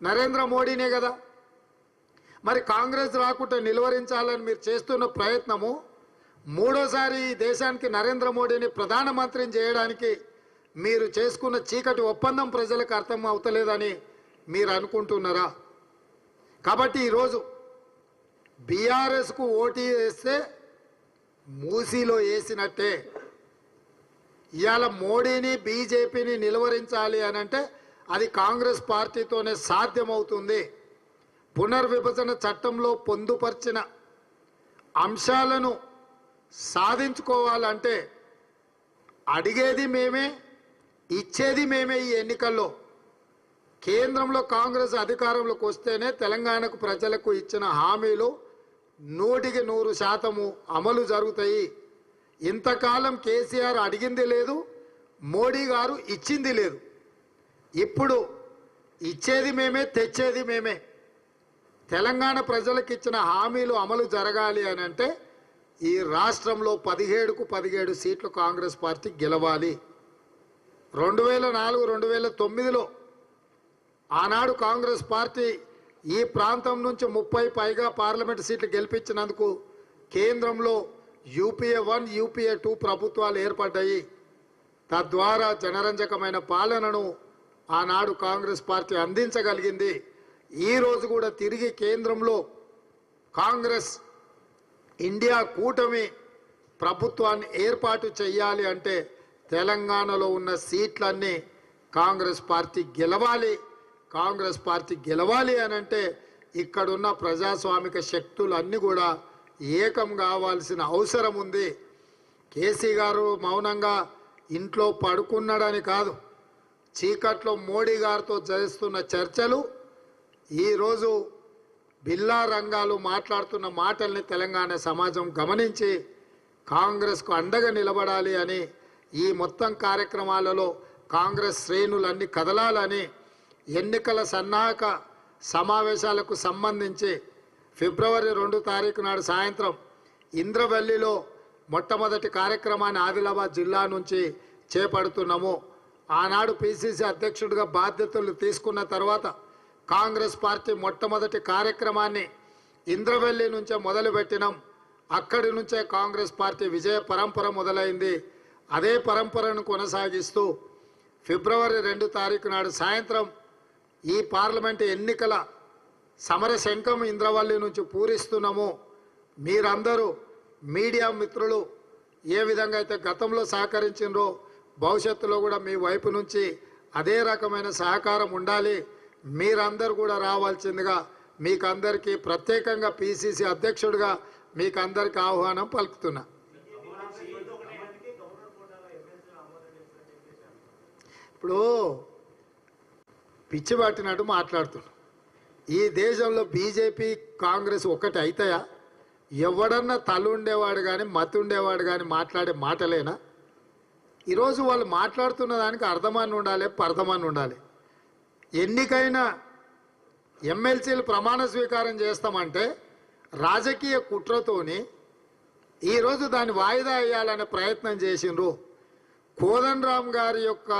నరేంద్ర మోడీనే కదా. మరి కాంగ్రెస్ రాకుండా నిలువరించాలని మీరు చేస్తున్న ప్రయత్నము మూడోసారి ఈ దేశానికి నరేంద్ర మోడీని ప్రధానమంత్రిని చేయడానికి మీరు చేసుకున్న చీకటి ఒప్పందం ప్రజలకు అర్థం అవుతలేదని మీరు అనుకుంటున్నారా? కాబట్టి ఈరోజు బీఆర్ఎస్కు ఓటు వేస్తే మూసీలో వేసినట్టే. ఇవాళ మోడీని బీజేపీని నిలువరించాలి అని అంటే అది కాంగ్రెస్ పార్టీతోనే సాధ్యమవుతుంది. పునర్విభజన చట్టంలో పొందుపరిచిన అంశాలను సాధించుకోవాలంటే అడిగేది మేమే, ఇచ్చేది మేమే. ఈ ఎన్నికల్లో కేంద్రంలో కాంగ్రెస్ అధికారంలోకి వస్తేనే తెలంగాణకు ప్రజలకు ఇచ్చిన హామీలు 100% అమలు జరుగుతాయి. ఇంతకాలం కేసీఆర్ అడిగింది లేదు, మోడీ గారు ఇచ్చింది లేదు. ఇప్పుడు ఇచ్చేది మేమే, తెచ్చేది మేమే. తెలంగాణ ప్రజలకు ఇచ్చిన హామీలు అమలు జరగాలి అని అంటే ఈ రాష్ట్రంలో 17కు 17 సీట్లు కాంగ్రెస్ పార్టీ గెలవాలి. 2004, 2009లో ఆనాడు కాంగ్రెస్ పార్టీ ఈ ప్రాంతం నుంచి 30 పైగా పార్లమెంట్ సీట్లు గెలిపించినందుకు కేంద్రంలో యూపీఏ 1, యూపీఏ 2 ప్రభుత్వాలు ఏర్పడ్డాయి. తద్వారా జనరంజకమైన పాలనను ఆనాడు కాంగ్రెస్ పార్టీ అందించగలిగింది. ఈరోజు కూడా తిరిగి కేంద్రంలో కాంగ్రెస్ ఇండియా కూటమి ప్రభుత్వాన్ని ఏర్పాటు చేయాలి అంటే తెలంగాణలో ఉన్న సీట్లన్నీ కాంగ్రెస్ పార్టీ గెలవాలి. కాంగ్రెస్ పార్టీ గెలవాలి అని అంటే ఇక్కడున్న ప్రజాస్వామిక శక్తులన్నీ కూడా ఏకం కావాల్సిన అవసరం ఉంది. కేసీ గారు మౌనంగా ఇంట్లో పడుకున్నాడని కాదు, చీకట్లో మోడీ గారితో చేస్తున్న చర్చలు ఈరోజు బిల్లా రంగాలు మాట్లాడుతున్న మాటల్ని తెలంగాణ సమాజం గమనించి కాంగ్రెస్కు అండగా నిలబడాలి అని ఈ మొత్తం కార్యక్రమాలలో కాంగ్రెస్ శ్రేణులన్నీ కదలాలని ఎన్నికల సన్నాహక సమావేశాలకు సంబంధించి ఫిబ్రవరి 2 తారీఖు నాడు సాయంత్రం ఇంద్రవెల్లిలో మొట్టమొదటి కార్యక్రమాన్ని ఆదిలాబాద్ జిల్లా నుంచి చేపడుతున్నాము. ఆనాడు పిసిసి అధ్యక్షుడిగా బాధ్యతలు తీసుకున్న తర్వాత కాంగ్రెస్ పార్టీ మొట్టమొదటి కార్యక్రమాన్ని ఇంద్రవెల్లి నుంచే మొదలుపెట్టినాం. అక్కడి నుంచే కాంగ్రెస్ పార్టీ విజయ పరంపర మొదలైంది. అదే పరంపరను కొనసాగిస్తూ ఫిబ్రవరి 2 తారీఖు నాడు సాయంత్రం ఈ పార్లమెంటు ఎన్నికల సమర శంఖం ఇంద్రవల్లి నుంచి పూరిస్తున్నాము. మీరందరూ మీడియా మిత్రులు ఏ విధంగా అయితే గతంలో సహకరించినరో భవిష్యత్తులో కూడా మీ వైపు నుంచి అదే రకమైన సహకారం ఉండాలి. మీరందరూ కూడా రావాల్సిందిగా మీకందరికీ ప్రత్యేకంగా పిసిసి అధ్యక్షుడిగా మీకందరికీ ఆహ్వానం పలుకుతున్నా. ఇప్పుడు పిచ్చి పట్టినట్టు మాట్లాడుతున్నా. ఈ దేశంలో బీజేపీ కాంగ్రెస్ ఒకటి అవుతాయా? ఎవడన్నా తలుండేవాడు కానీ మతి ఉండేవాడు కానీ మాట్లాడే మాటలేనా? ఈరోజు వాళ్ళు మాట్లాడుతున్న దానికి అర్థమని ఉండాలి, పర్థమని ఉండాలి. ఎన్నికైన ఎమ్మెల్సీలు ప్రమాణ స్వీకారం చేస్తామంటే రాజకీయ కుట్రతోని ఈరోజు దాన్ని వాయిదా వేయాలనే ప్రయత్నం చేసిండ్రు. కోదండరామ్ గారి యొక్క